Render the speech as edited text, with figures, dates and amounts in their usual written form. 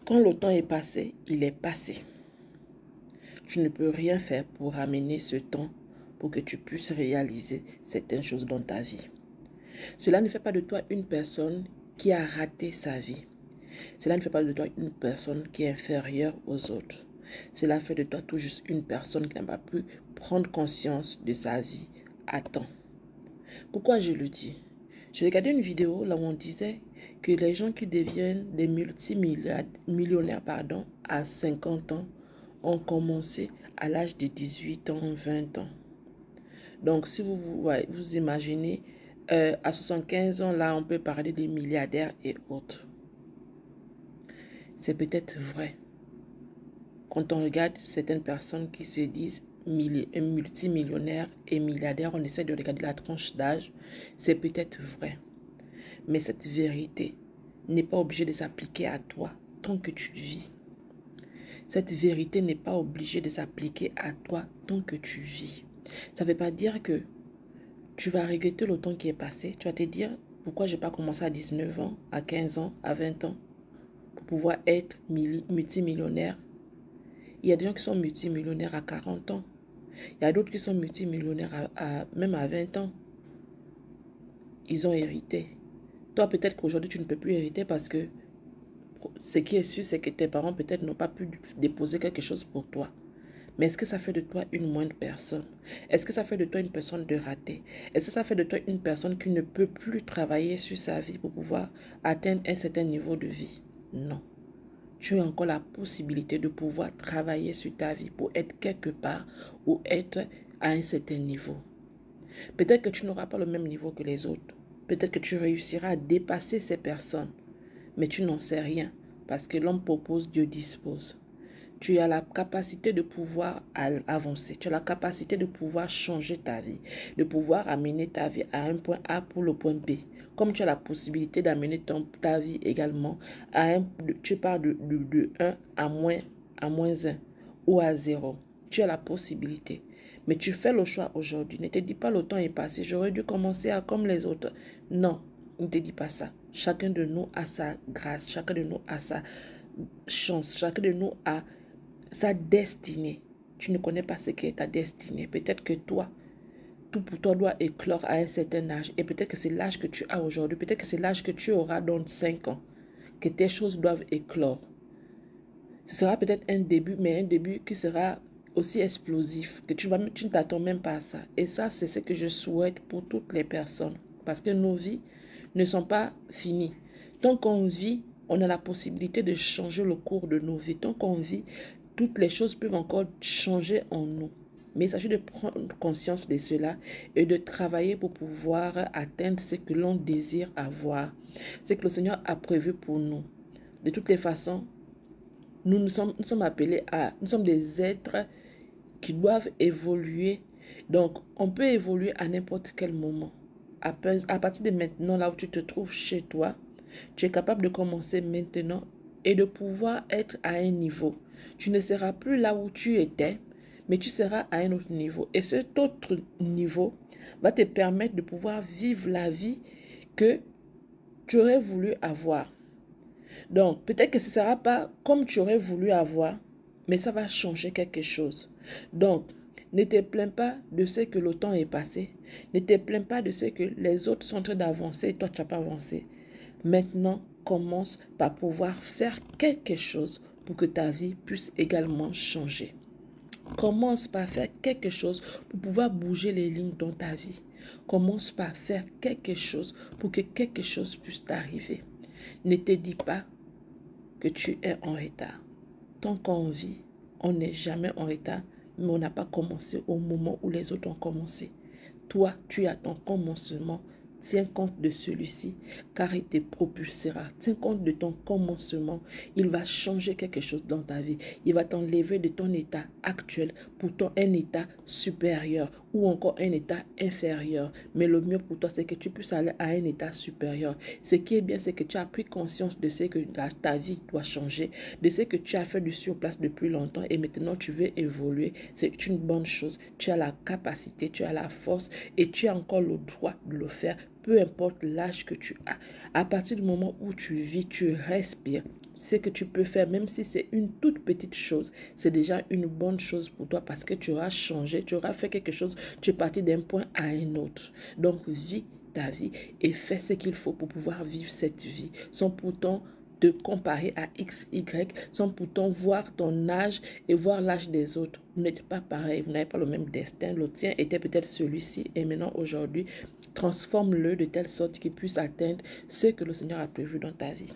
Quand le temps est passé, il est passé. Tu ne peux rien faire pour ramener ce temps pour que tu puisses réaliser certaines choses dans ta vie. Cela ne fait pas de toi une personne qui a raté sa vie. Cela ne fait pas de toi une personne qui est inférieure aux autres. Cela fait de toi tout juste une personne qui n'a pas pu prendre conscience de sa vie à temps. Pourquoi je le dis? J'ai regardé une vidéo là où on disait que les gens qui deviennent des multimillionnaires à 50 ans ont commencé à l'âge de 18 ans, 20 ans. Donc, si vous imaginez, à 75 ans, là, on peut parler des milliardaires et autres. C'est peut-être vrai. Quand on regarde certaines personnes qui se disent multimillionnaires et milliardaires, on essaie de regarder la tranche d'âge, c'est peut-être vrai. Mais cette vérité n'est pas obligée de s'appliquer à toi tant que tu vis. Cette vérité n'est pas obligée de s'appliquer à toi tant que tu vis. Ça ne veut pas dire que tu vas regretter le temps qui est passé. Tu vas te dire, pourquoi je n'ai pas commencé à 19 ans, à 15 ans, à 20 ans, pour pouvoir être multimillionnaire. Il y a des gens qui sont multimillionnaires à 40 ans. Il y a d'autres qui sont multimillionnaires même à 20 ans. Ils ont hérité. Toi, peut-être qu'aujourd'hui, tu ne peux plus hériter parce que ce qui est sûr, c'est que tes parents peut-être n'ont pas pu déposer quelque chose pour toi. Mais est-ce que ça fait de toi une moindre personne? Est-ce que ça fait de toi une personne de ratée? Est-ce que ça fait de toi une personne qui ne peut plus travailler sur sa vie pour pouvoir atteindre un certain niveau de vie? Non. Tu as encore la possibilité de pouvoir travailler sur ta vie pour être quelque part ou être à un certain niveau. Peut-être que tu n'auras pas le même niveau que les autres. Peut-être que tu réussiras à dépasser ces personnes. Mais tu n'en sais rien parce que l'homme propose, Dieu dispose. Tu as la capacité de pouvoir avancer. Tu as la capacité de pouvoir changer ta vie, de pouvoir amener ta vie à un point A pour le point B. Comme tu as la possibilité d'amener ta vie également tu pars de 1 à moins 1 ou à 0. Tu as la possibilité. Mais tu fais le choix aujourd'hui. Ne te dis pas le temps est passé. J'aurais dû commencer comme les autres. Non, ne te dis pas ça. Chacun de nous a sa grâce. Chacun de nous a sa chance. Chacun de nous a sa destinée. Tu ne connais pas ce qu'est ta destinée. Peut-être que toi, tout pour toi doit éclore à un certain âge. Et peut-être que c'est l'âge que tu as aujourd'hui. Peut-être que c'est l'âge que tu auras dans 5 ans. Que tes choses doivent éclore. Ce sera peut-être un début, mais un début qui sera aussi explosif, que tu ne t'attends même pas à ça. Et ça, c'est ce que je souhaite pour toutes les personnes. Parce que nos vies ne sont pas finies. Tant qu'on vit, on a la possibilité de changer le cours de nos vies. Tant qu'on vit, toutes les choses peuvent encore changer en nous. Mais il s'agit de prendre conscience de cela et de travailler pour pouvoir atteindre ce que l'on désire avoir. Ce que le Seigneur a prévu pour nous. De toutes les façons, nous sommes appelés nous sommes des êtres qui doivent évoluer. Donc, on peut évoluer à n'importe quel moment. À partir de maintenant, là où tu te trouves chez toi, tu es capable de commencer maintenant et de pouvoir être à un niveau. Tu ne seras plus là où tu étais, mais tu seras à un autre niveau. Et cet autre niveau va te permettre de pouvoir vivre la vie que tu aurais voulu avoir. Donc, peut-être que ce ne sera pas comme tu aurais voulu avoir, mais ça va changer quelque chose. Donc, ne te plains pas de ce que le temps est passé. Ne te plains pas de ce que les autres sont en train d'avancer et toi, tu n'as pas avancé. Maintenant, commence par pouvoir faire quelque chose pour que ta vie puisse également changer. Commence par faire quelque chose pour pouvoir bouger les lignes dans ta vie. Commence par faire quelque chose pour que quelque chose puisse t'arriver. Ne te dis pas que tu es en retard. Tant qu'on vit, on n'est jamais en retard, mais on n'a pas commencé au moment où les autres ont commencé. Toi, tu as ton commencement. Tiens compte de celui-ci, car il te propulsera. Tiens compte de ton commencement. Il va changer quelque chose dans ta vie. Il va t'enlever de ton état actuel pour un état supérieur ou encore un état inférieur. Mais le mieux pour toi, c'est que tu puisses aller à un état supérieur. Ce qui est bien, c'est que tu as pris conscience de ce que ta vie doit changer, de ce que tu as fait du surplace depuis longtemps et maintenant tu veux évoluer. C'est une bonne chose. Tu as la capacité, tu as la force et tu as encore le droit de le faire. Peu importe l'âge que tu as. À partir du moment où tu vis, tu respires, ce que tu peux faire, même si c'est une toute petite chose, c'est déjà une bonne chose pour toi parce que tu auras changé, tu auras fait quelque chose, tu es parti d'un point à un autre. Donc, vis ta vie et fais ce qu'il faut pour pouvoir vivre cette vie sans pourtant te comparer à X, Y, sans pourtant voir ton âge et voir l'âge des autres. Vous n'êtes pas pareil, vous n'avez pas le même destin. Le tien était peut-être celui-ci et maintenant aujourd'hui, transforme-le de telle sorte qu'il puisse atteindre ce que le Seigneur a prévu dans ta vie.